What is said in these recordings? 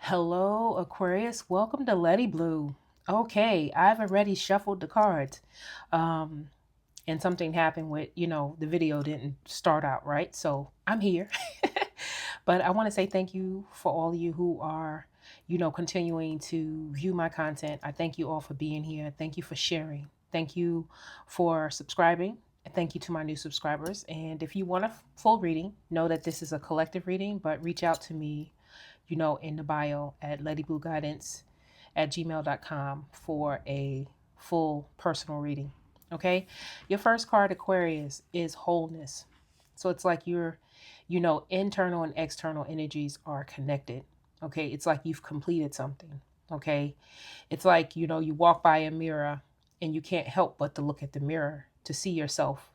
Hello, Aquarius. Welcome to Letiblu. Okay, I've already shuffled the cards. Um, and something happened with, the video didn't start out right. So I'm here. But I want to say thank you for all of you who are, continuing to view my content. I thank you all for being here. Thank you for sharing. Thank you for subscribing. And thank you to my new subscribers. And if you want a full reading, know that this is a collective reading, but reach out to me in the bio at Letiblu Guidance at gmail.com for a full personal reading. Okay. Your first card, Aquarius, is wholeness. So it's like internal and external energies are connected. Okay. It's like you've completed something. Okay. It's like, you walk by a mirror and you can't help but to look at the mirror to see yourself,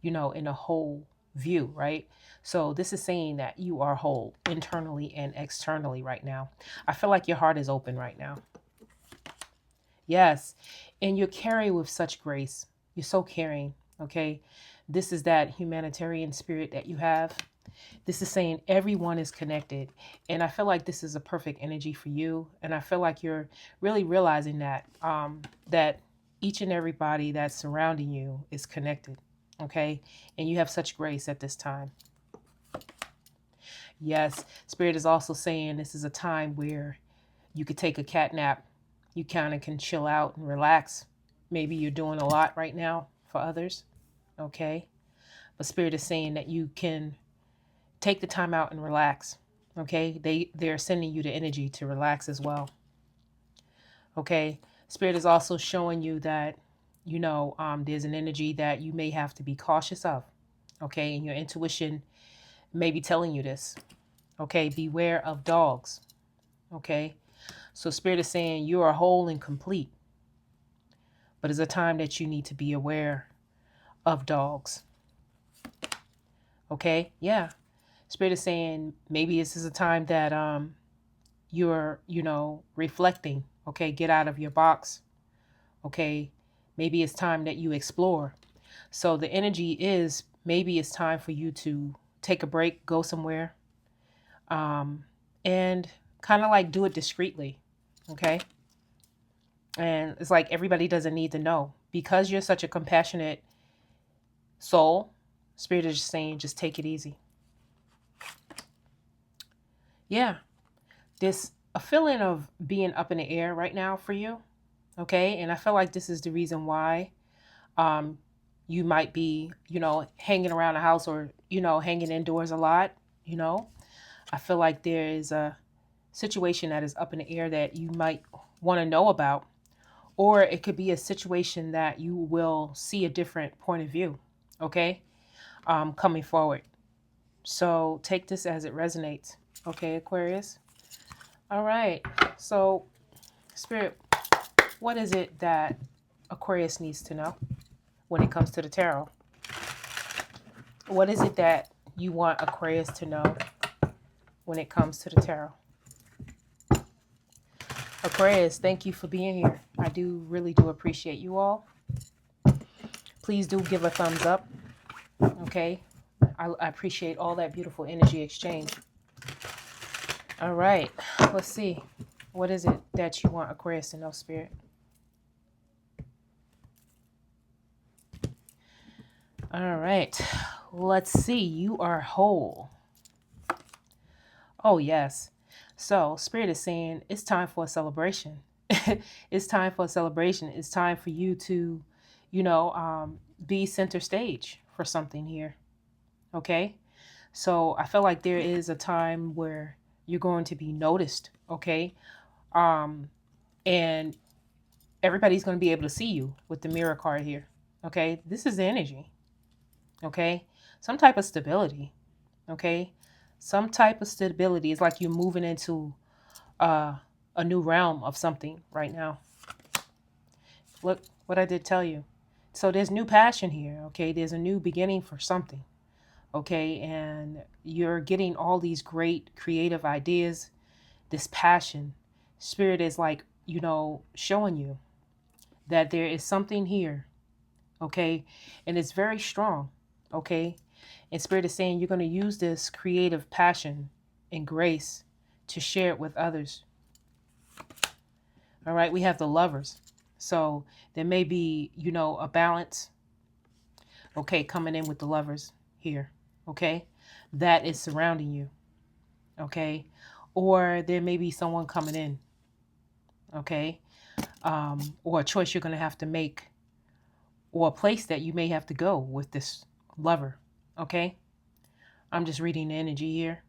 in a whole view, right? So this is saying that you are whole internally and externally right now. I feel like your heart is open right now. Yes. And you carry with such grace. You're so caring. Okay. This is that humanitarian spirit that you have. This is saying everyone is connected. And I feel like this is a perfect energy for you. And I feel like you're really realizing that each and everybody that's surrounding you is connected. Okay. And you have such grace at this time. Yes. Spirit is also saying this is a time where you could take a cat nap. You kind of can chill out and relax. Maybe you're doing a lot right now for others. Okay. But Spirit is saying that you can take the time out and relax. Okay. They're sending you the energy to relax as well. Okay. Spirit is also showing you that, there's an energy that you may have to be cautious of. Okay. And your intuition may be telling you this. Okay. Beware of dogs. Okay. So Spirit is saying you are whole and complete, but it's a time that you need to be aware of dogs. Okay. Yeah. Spirit is saying maybe this is a time that you're, reflecting. Okay. Get out of your box. Okay. Maybe it's time that you explore. So the energy is maybe it's time for you to take a break, go somewhere, and kind of like do it discreetly. Okay. And it's like everybody doesn't need to know because you're such a compassionate soul. Spirit is just saying, just take it easy. Yeah. There's a feeling of being up in the air right now for you. Okay. And I feel like this is the reason why you might be, hanging around the house or, hanging indoors a lot. I feel like there is a situation that is up in the air that you might want to know about. Or it could be a situation that you will see a different point of view, okay, coming forward. So take this as it resonates, okay, Aquarius? All right. So, Spirit, what is it that Aquarius needs to know when it comes to the tarot? What is it that you want Aquarius to know when it comes to the tarot? Aquarius, thank you for being here. I really do appreciate you all. Please do give a thumbs up. Okay. I appreciate all that beautiful energy exchange. All right. Let's see. What is it that you want Aquarius to know, Spirit? All right. Let's see. You are whole. Oh, yes. So Spirit is saying it's time for a celebration. It's time for a celebration. It's time for you to, be center stage for something here. Okay. So I feel like there is a time where you're going to be noticed. Okay. And everybody's going to be able to see you with the mirror card here. Okay. This is the energy. Okay. Some type of stability. Okay. Some type of stability. It's like you're moving into a new realm of something right now. Look what I did tell you. So there's new passion here. Okay. There's a new beginning for something. Okay. And you're getting all these great creative ideas, this passion. Spirit is like, showing you that there is something here. Okay. And it's very strong. Okay. And Spirit is saying you're going to use this creative passion and grace to share it with others. All right, we have the Lovers. So there may be, a balance, okay, coming in with the Lovers here, okay, that is surrounding you, okay, or there may be someone coming in, okay, or a choice you're going to have to make, or a place that you may have to go with this lover, okay. I'm just reading the energy here,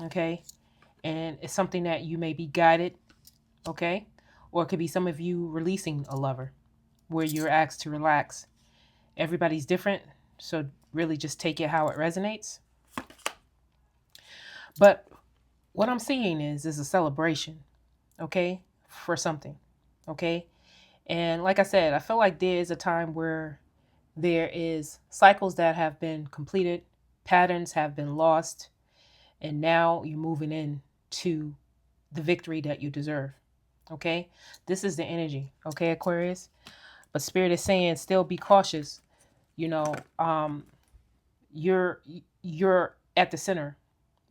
okay, and it's something that you may be guided, okay, or it could be some of you releasing a lover where you're asked to relax. Everybody's different, so really just take it how it resonates. But what I'm seeing is a celebration, okay, for something, okay. And like I said, I feel like there's a time where there is cycles that have been completed, patterns have been lost, and now you're moving in to the victory that you deserve. Okay, this is the energy. Okay, Aquarius. But Spirit is saying, still be cautious. You know, you're you're at the center.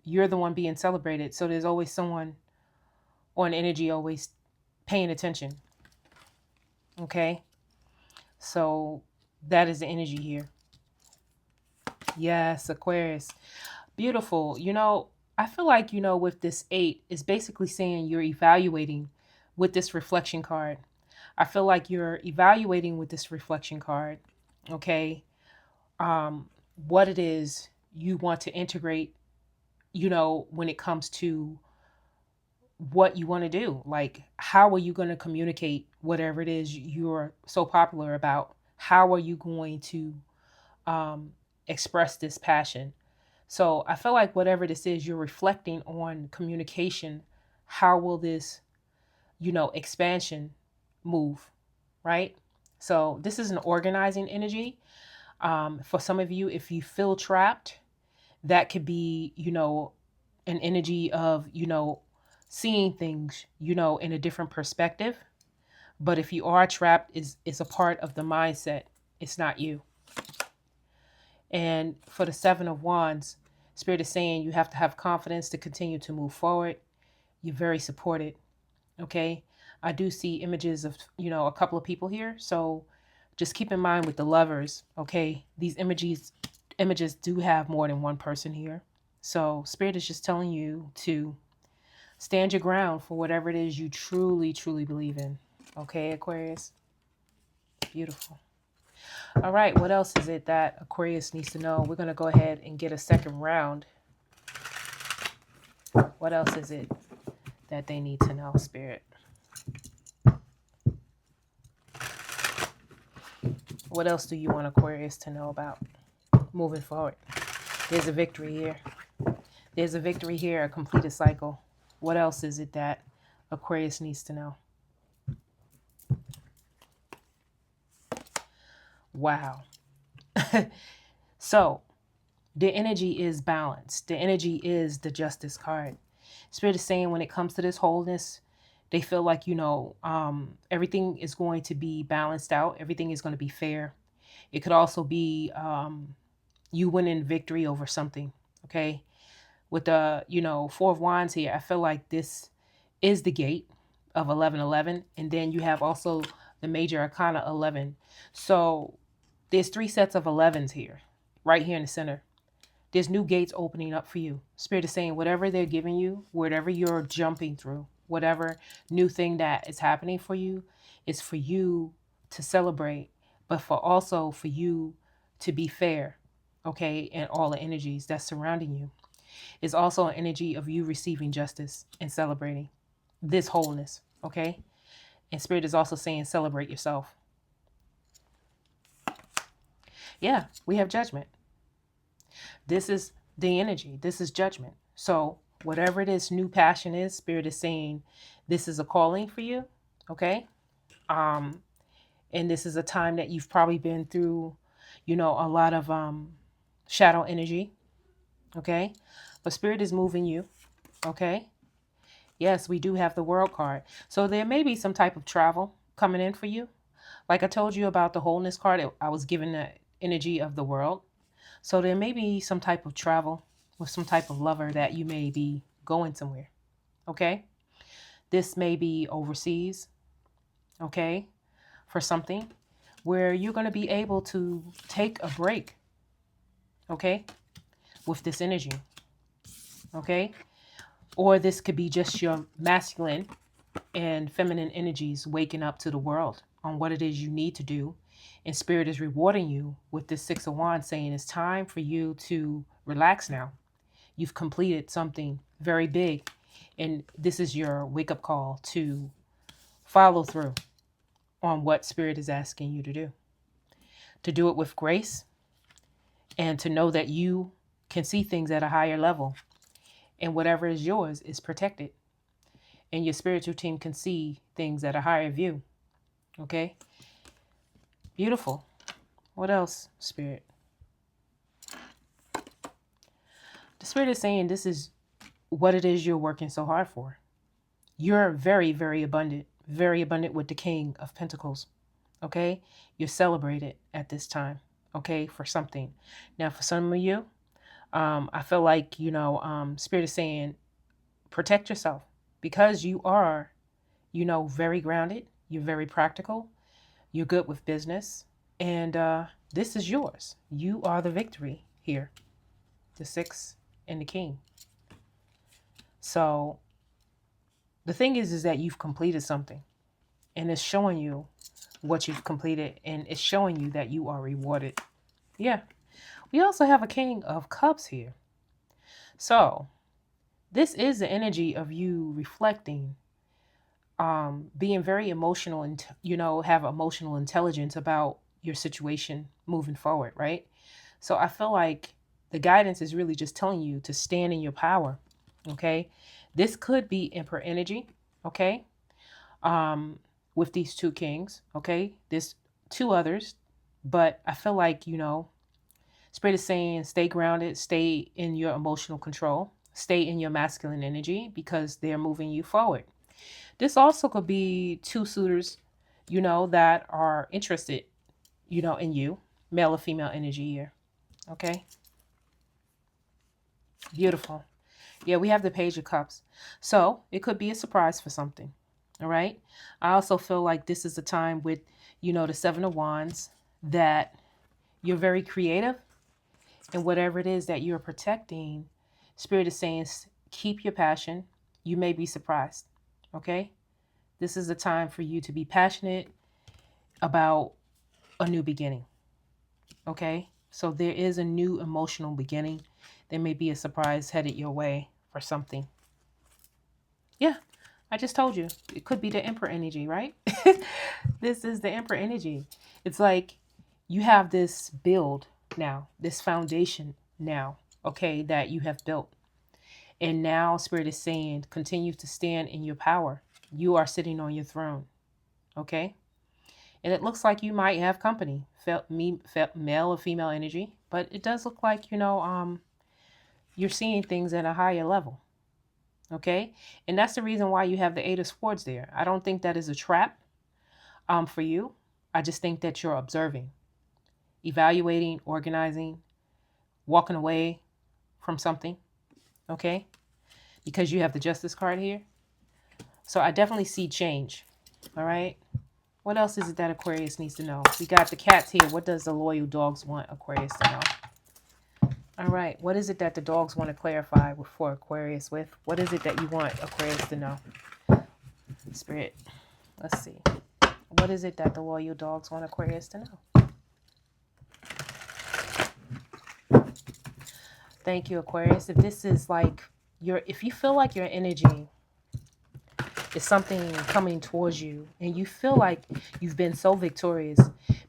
You're the one being celebrated. So there's always someone on energy, always paying attention. Okay, so that is the energy here. Yes, Aquarius. Beautiful. I feel like, with this 8, it's basically saying you're evaluating with this reflection card. I feel like you're evaluating with this reflection card, okay, what it is you want to integrate, when it comes to what you want to do. Like, how are you going to communicate whatever it is you're so popular about? How are you going to express this passion? So I feel like whatever this is, you're reflecting on communication. How will this, expansion move, right? So this is an organizing energy. For some of you, if you feel trapped, that could be, an energy of, seeing things, in a different perspective. But if you are trapped, is a part of the mindset. It's not you. And for the 7 of Wands, Spirit is saying you have to have confidence to continue to move forward. You're very supported. Okay. I do see images of, a couple of people here. So just keep in mind with the Lovers. Okay. These images do have more than one person here. So Spirit is just telling you to stand your ground for whatever it is you truly, truly believe in. Okay, Aquarius? Beautiful. All right, what else is it that Aquarius needs to know? We're going to go ahead and get a second round. What else is it that they need to know, Spirit? What else do you want Aquarius to know about moving forward? There's a victory here. There's a victory here, a completed cycle. What else is it that Aquarius needs to know? Wow. So the energy is balanced. The energy is the Justice card. Spirit is saying when it comes to this wholeness, they feel like, everything is going to be balanced out. Everything is going to be fair. It could also be you winning victory over something. Okay. With the, 4 of Wands here, I feel like this is the gate of 1111. And then you have also the major arcana 11. So there's 3 sets of 11s here, right here in the center. There's new gates opening up for you. Spirit is saying whatever they're giving you, whatever you're jumping through, whatever new thing that is happening for you, is for you to celebrate, but also for you to be fair, okay, and all the energies that's surrounding you. It's also an energy of you receiving justice and celebrating this wholeness, okay? And Spirit is also saying celebrate yourself. Yeah, we have judgment. This is the energy. This is judgment. So whatever this new passion is, Spirit is saying this is a calling for you, okay? And this is a time that you've probably been through, a lot of shadow energy, okay? But Spirit is moving you, okay? Yes, we do have the World card. So there may be some type of travel coming in for you. Like I told you about the wholeness card, I was given the energy of the world. So there may be some type of travel with some type of lover that you may be going somewhere. Okay. This may be overseas. okay, for something where you're going to be able to take a break, okay, with this energy, okay? Or this could be just your masculine and feminine energies waking up to the world on what it is you need to do. And Spirit is rewarding you with this Six of Wands, saying it's time for you to relax now. You've completed something very big, and this is your wake up call to follow through on what Spirit is asking you to do. To do it with grace, and to know that you can see things at a higher level, and whatever is yours is protected, and your spiritual team can see things at a higher view. Okay? Beautiful. What else, Spirit? The Spirit is saying this is what it is you're working so hard for. You're very, very abundant with the King of Pentacles. Okay? You're celebrated at this time. Okay? For something. Now, for some of you, I feel like, Spirit is saying protect yourself because you are, very grounded. You're very practical. You're good with business. And this is yours. You are the victory here. The Six and the King. So the thing is that you've completed something. And it's showing you what you've completed. And it's showing you that you are rewarded. Yeah. We also have a King of Cups here. So this is the energy of you reflecting, being very emotional and, have emotional intelligence about your situation moving forward, right? So I feel like the guidance is really just telling you to stand in your power, okay? This could be Emperor energy, okay? With these two kings, okay? There's two others, but I feel like, Spirit is saying stay grounded, stay in your emotional control, stay in your masculine energy because they're moving you forward. This also could be two suitors, that are interested, in you, male or female energy here. Okay. Beautiful. Yeah, we have the Page of Cups. So it could be a surprise for something. All right. I also feel like this is a time with, the Seven of Wands that you're very creative, and whatever it is that you're protecting, Spirit is saying keep your passion. You may be surprised. Okay. This is the time for you to be passionate about a new beginning. Okay. So there is a new emotional beginning. There may be a surprise headed your way for something. Yeah, I just told you. It could be the Emperor energy, right? This is the Emperor energy. It's like you have this build now, this foundation now, okay, that you have built. And now Spirit is saying, continue to stand in your power. You are sitting on your throne, okay? And it looks like you might have company, male or female energy, but it does look like, you're seeing things at a higher level. Okay. And that's the reason why you have the Eight of Swords there. I don't think that is a trap for you. I just think that you're observing, evaluating, organizing, walking away from something. Okay. Because you have the Justice card here. So I definitely see change. All right. What else is it that Aquarius needs to know? We got the cats here. What does the loyal dogs want Aquarius to know? All right. What is it that the dogs want to clarify for Aquarius with? What is it that you want Aquarius to know? Spirit. Let's see. What is it that the loyal dogs want Aquarius to know? Thank you, Aquarius. If this is like if you feel like your energy is something coming towards you and you feel like you've been so victorious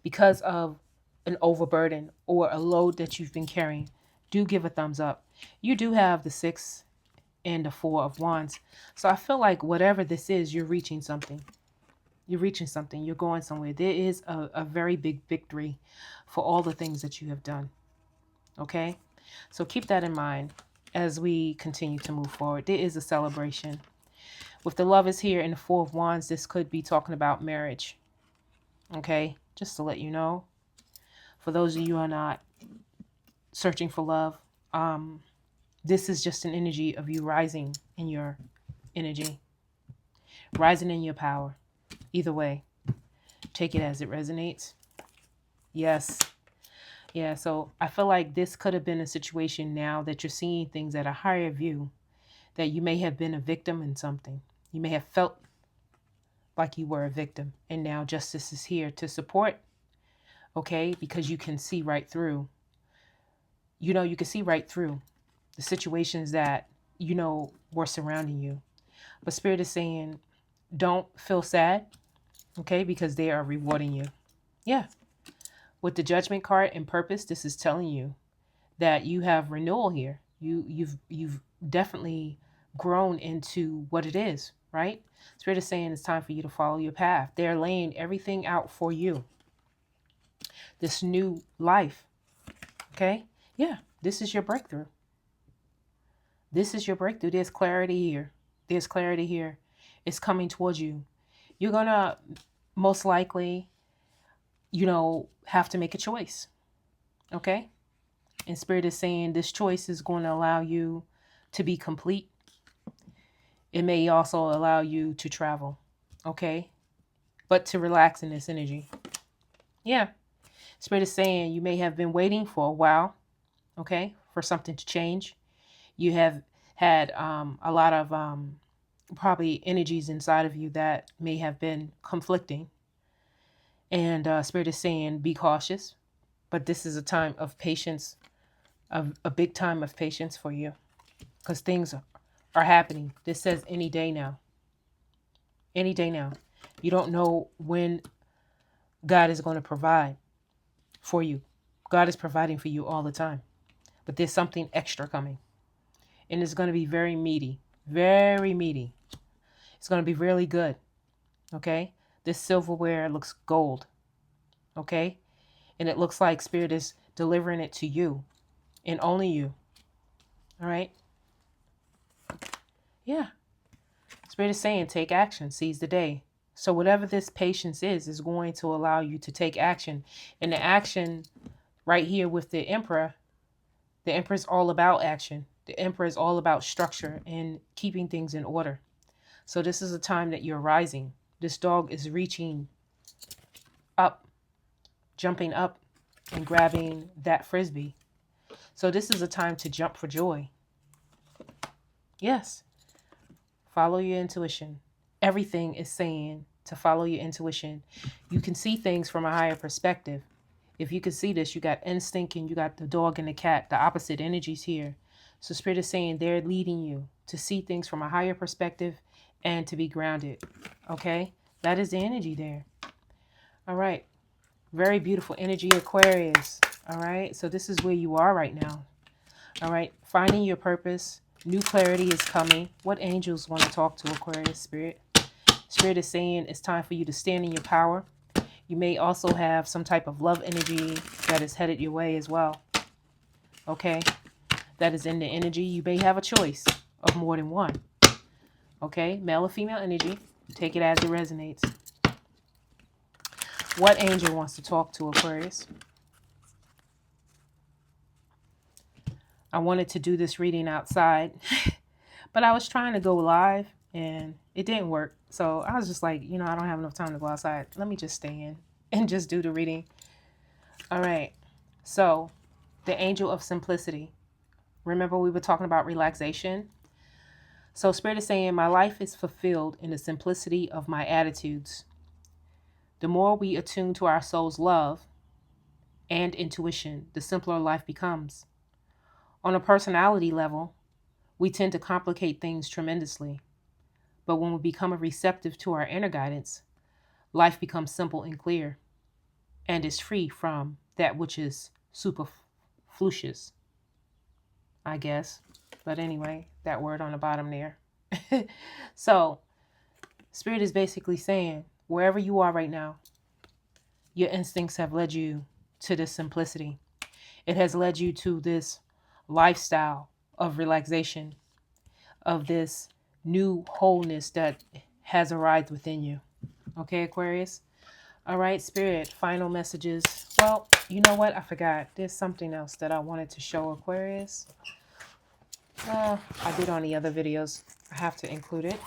because of an overburden or a load that you've been carrying, do give a thumbs up. You do have the Six and the Four of Wands. So I feel like whatever this is, you're reaching something. You're reaching something. You're going somewhere. There is a very big victory for all the things that you have done. Okay? So keep that in mind as we continue to move forward. There is a celebration. With the Lovers here and the Four of Wands, this could be talking about marriage. Okay? Just to let you know. For those of you who are not searching for love, this is just an energy of you rising in your energy, rising in your power. Either way, Take it as it resonates. Yes. Yeah, so I feel like this could have been a situation now that you're seeing things at a higher view, that you may have been a victim in something. You may have felt like you were a victim, and now justice is here to support, okay? Because you can see right through. You can see right through the situations that, were surrounding you. But Spirit is saying, don't feel sad, okay? Because they are rewarding you. Yeah. With the Judgment card and purpose, this is telling you that you have renewal here. You've definitely grown into what it is, right? Spirit is saying it's time for you to follow your path. They're laying everything out for you. This new life. Okay? Yeah, this is your breakthrough. This is your breakthrough. There's clarity here. There's clarity here. It's coming towards you. You're going to most likely, have to make a choice. Okay? And Spirit is saying this choice is going to allow you to be complete. It may also allow you to travel. Okay? But to relax in this energy. Yeah. Spirit is saying you may have been waiting for a while. Okay? For something to change. You have had a lot of probably energies inside of you that may have been conflicting. And Spirit is saying be cautious. But this is a time of patience, a big time of patience for you. Because things are happening. This says any day now. Any day now. You don't know when God is going to provide for you. God is providing for you all the time. But there's something extra coming. And it's going to be very meaty. Very meaty. It's going to be really good. Okay? This silverware looks gold. Okay? And it looks like Spirit is delivering it to you. And only you. All right? Yeah. Spirit is saying take action. Seize the day. So whatever this patience is going to allow you to take action. And the action right here with the Emperor is all about action. The Emperor is all about structure and keeping things in order. So this is a time that you're rising. This dog is reaching up, jumping up and grabbing that frisbee. So this is a time to jump for joy. Yes. Follow your intuition. Everything is saying to follow your intuition. You can see things from a higher perspective. If you can see this, you got instinct and you got the dog and the cat, the opposite energies here. So Spirit is saying they're leading you to see things from a higher perspective and to be grounded. Okay? That is the energy there. All right. Very beautiful energy, Aquarius. All right? So this is where you are right now. All right? Finding your purpose. New clarity is coming. What angels want to talk to Aquarius, Spirit? Spirit is saying it's time for you to stand in your power. You may also have some type of love energy that is headed your way as well. Okay? That is in the energy. You may have a choice of more than one. Okay? Male or female energy. Take it as it resonates. What angel wants to talk to Aquarius? I wanted to do this reading outside, but I was trying to go live and it didn't work. So I was just like, I don't have enough time to go outside. Let me just stay in and just do the reading. All right. So the angel of simplicity. Remember we were talking about relaxation. So Spirit is saying my life is fulfilled in the simplicity of my attitudes. The more we attune to our soul's love and intuition, the simpler life becomes. On a personality level, we tend to complicate things tremendously. But when we become receptive to our inner guidance, life becomes simple and clear and is free from that which is superfluous, I guess. But anyway, that word on the bottom there. So, Spirit is basically saying, wherever you are right now, your instincts have led you to this simplicity. It has led you to this lifestyle of relaxation, of this new wholeness that has arrived within you. Okay, Aquarius? All right, Spirit, final messages. Well, you know what? I forgot. There's something else that I wanted to show Aquarius. I did on the other videos. I have to include it.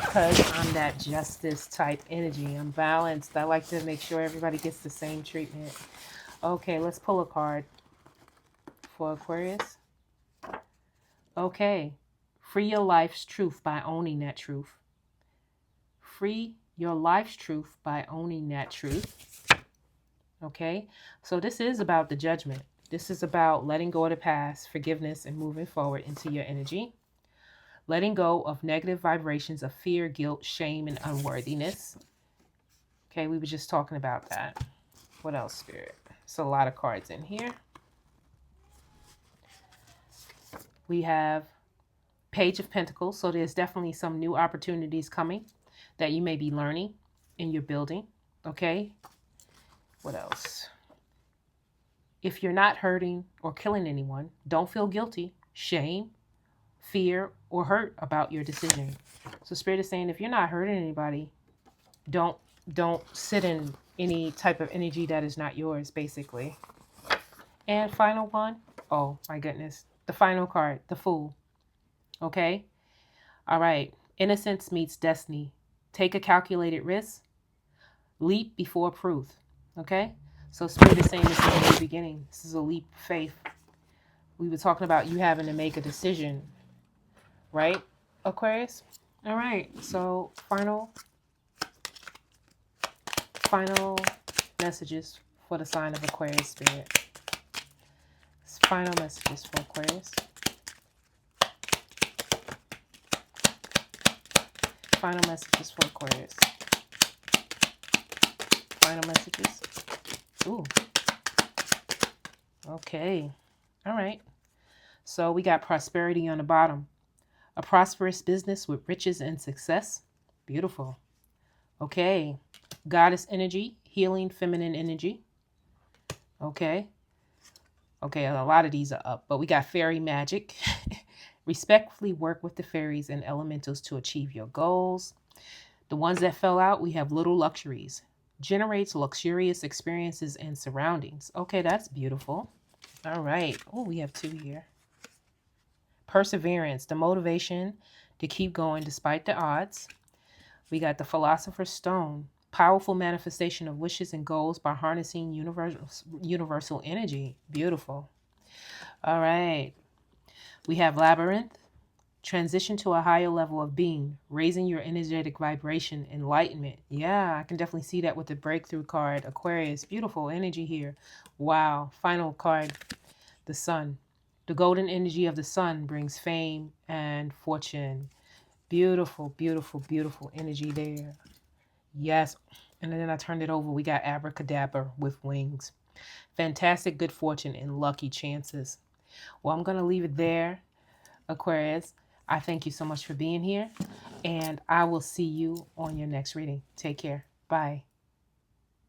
because I'm that justice type energy. I'm balanced. I like to make sure everybody gets the same treatment. Okay, let's pull a card for Aquarius. Okay, free your life's truth by owning that truth. Free your life's truth by owning that truth. Okay, so this is about the judgment. This is about letting go of the past, forgiveness, and moving forward into your energy. Letting go of negative vibrations of fear, guilt, shame, and unworthiness. Okay, we were just talking about that. What else, Spirit? It's a lot of cards in here. We have Page of Pentacles. So there's definitely some new opportunities coming that you may be learning in your building. Okay. What else? If you're not hurting or killing anyone, don't feel guilty, shame, fear, or hurt about your decision. So Spirit is saying if you're not hurting anybody, don't sit in any type of energy that is not yours, basically. And final one. Oh my goodness. The final card, the Fool. Okay. All right. Innocence meets destiny. Take a calculated risk. Leap before proof. Okay. So Spirit is saying this is a new beginning. This is a leap of faith. We were talking about you having to make a decision, right, Aquarius? All right. So final messages for the sign of Aquarius, Spirit. Final messages for Aquarius. Final messages for Aquarius. Final messages. Ooh. Okay. All right. So we got prosperity on the bottom. A prosperous business with riches and success. Beautiful. Okay. Goddess energy. Healing feminine energy. Okay. Okay, a lot of these are up, but we got fairy magic. Respectfully work with the fairies and elementals to achieve your goals. The ones that fell out, we have little luxuries. Generates luxurious experiences and surroundings. Okay, that's beautiful. All right. Oh, we have two here. Perseverance, the motivation to keep going despite the odds. We got the Philosopher's Stone. Powerful manifestation of wishes and goals by harnessing universal energy. Beautiful. All right. We have Labyrinth. Transition to a higher level of being, raising your energetic vibration, enlightenment. Yeah, I can definitely see that with the breakthrough card. Aquarius, beautiful energy here. Wow. Final card, the Sun. The golden energy of the sun brings fame and fortune. Beautiful, beautiful, beautiful energy there. Yes. And then I turned it over. We got Abracadabra with wings. Fantastic good fortune and lucky chances. Well, I'm going to leave it there, Aquarius. I thank you so much for being here, and I will see you on your next reading. Take care. Bye.